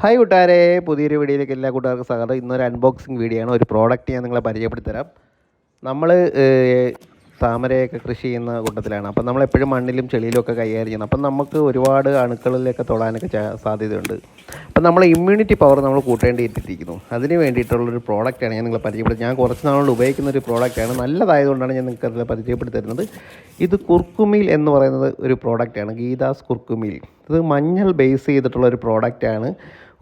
Hi കൂട്ടുകാരെ, പുതിയൊരു വീഡിയോയിലേക്ക് എല്ലാ കൂട്ടുകാർക്കും സ്വാഗതം. ഇന്നൊരു അൺബോക്സിങ് വീഡിയോ ആണ്. ഒരു പ്രോഡക്റ്റ് ഞാൻ നിങ്ങളെ പരിചയപ്പെടുത്തി തരാം. നമ്മൾ താമരയൊക്കെ കൃഷി ചെയ്യുന്ന കൂട്ടത്തിലാണ്. അപ്പം നമ്മളെപ്പോഴും മണ്ണിലും ചെളിയിലും ഒക്കെ കൈകാര്യം ചെയ്യണം. അപ്പം നമുക്ക് ഒരുപാട് അണുക്കളിലൊക്കെ തൊടാനൊക്കെ സാധ്യതയുണ്ട്. അപ്പം നമ്മളെ ഇമ്മ്യൂണിറ്റി പവർ നമ്മൾ കൂട്ടേണ്ടിയിരിക്കുന്നു. അതിന് വേണ്ടിയിട്ടുള്ളൊരു പ്രോഡക്റ്റാണ് ഞാൻ നിങ്ങളെ പരിചയപ്പെടുത്തുന്നത്. ഞാൻ കുറച്ച് നാളുകൊണ്ട് ഉപയോഗിക്കുന്ന ഒരു പ്രോഡക്റ്റാണ്. നല്ലതായതുകൊണ്ടാണ് ഞാൻ നിങ്ങൾക്ക് അതിൽ പരിചയപ്പെടുത്തി തരുന്നത്. ഇത് കുർക്കുമിൽ എന്ന് പറയുന്നത് ഒരു പ്രോഡക്റ്റാണ്, ഗീതാസ് കുർക്കുമിൽ. ഇത് മഞ്ഞൾ ബേസ് ചെയ്തിട്ടുള്ള ഒരു പ്രോഡക്റ്റാണ്.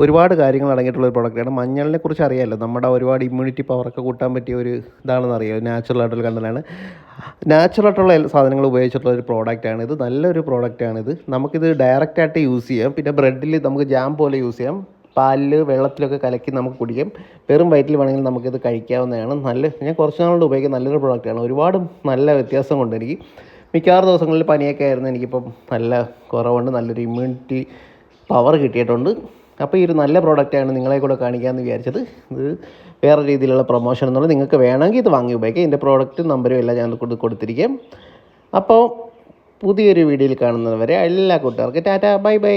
ഒരുപാട് കാര്യങ്ങൾ അടങ്ങിയിട്ടുള്ള ഒരു പ്രോഡക്റ്റാണ്. മഞ്ഞളിനെ കുറിച്ച് അറിയാമല്ലോ, നമ്മുടെ ഒരുപാട് ഇമ്മ്യൂണിറ്റി പവറൊക്കെ കൂട്ടാൻ പറ്റിയ ഒരു ഇതാണെന്ന് അറിയാം. നാച്ചുറൽ ആയിട്ടുള്ള കണ്ടലാണ്, നാച്ചുറലായിട്ടുള്ള സാധനങ്ങൾ ഉപയോഗിച്ചിട്ടുള്ള ഒരു പ്രോഡക്റ്റാണ് ഇത്. നല്ലൊരു പ്രോഡക്റ്റാണിത്. നമുക്കിത് ഡയറക്റ്റായിട്ട് യൂസ് ചെയ്യാം. പിന്നെ ബ്രെഡിൽ നമുക്ക് ജാം പോലെ യൂസ് ചെയ്യാം. പാലിൽ വെള്ളത്തിലൊക്കെ കലക്കി നമുക്ക് കുടിക്കാം. വെറും വയറ്റിൽ വേണമെങ്കിൽ നമുക്കിത് കഴിക്കാവുന്നതാണ്. ഞാൻ കുറച്ച് നാളുകൊണ്ട് ഉപയോഗിക്കുന്ന നല്ലൊരു പ്രോഡക്റ്റാണ്. ഒരുപാട് നല്ല വ്യത്യാസം കൊണ്ട് എനിക്ക് മിക്കവാറും ദിവസങ്ങളിൽ പനിയൊക്കെ ആയിരുന്നു. എനിക്കിപ്പം നല്ല കുറവുണ്ട്, നല്ലൊരു ഇമ്മ്യൂണിറ്റി പവർ കിട്ടിയിട്ടുണ്ട്. അപ്പോൾ ഈ ഒരു നല്ല പ്രോഡക്റ്റാണ് നിങ്ങളെ കൂടെ കാണിക്കാമെന്ന് വിചാരിച്ചത്. ഇത് വേറെ രീതിയിലുള്ള പ്രൊമോഷൻ എന്നുള്ളത്, നിങ്ങൾക്ക് വേണമെങ്കിൽ ഇത് വാങ്ങി ഉപയോഗിക്കാം. ഇതിൻ്റെ പ്രോഡക്റ്റ് നമ്പരും എല്ലാം ഞാൻ കൊടുത്തിരിക്കാം. അപ്പോൾ പുതിയൊരു വീഡിയോയിൽ കാണുന്നത് വരെ എല്ലാ കൂട്ടുകാർക്കും ടാറ്റ, ബൈ ബൈ.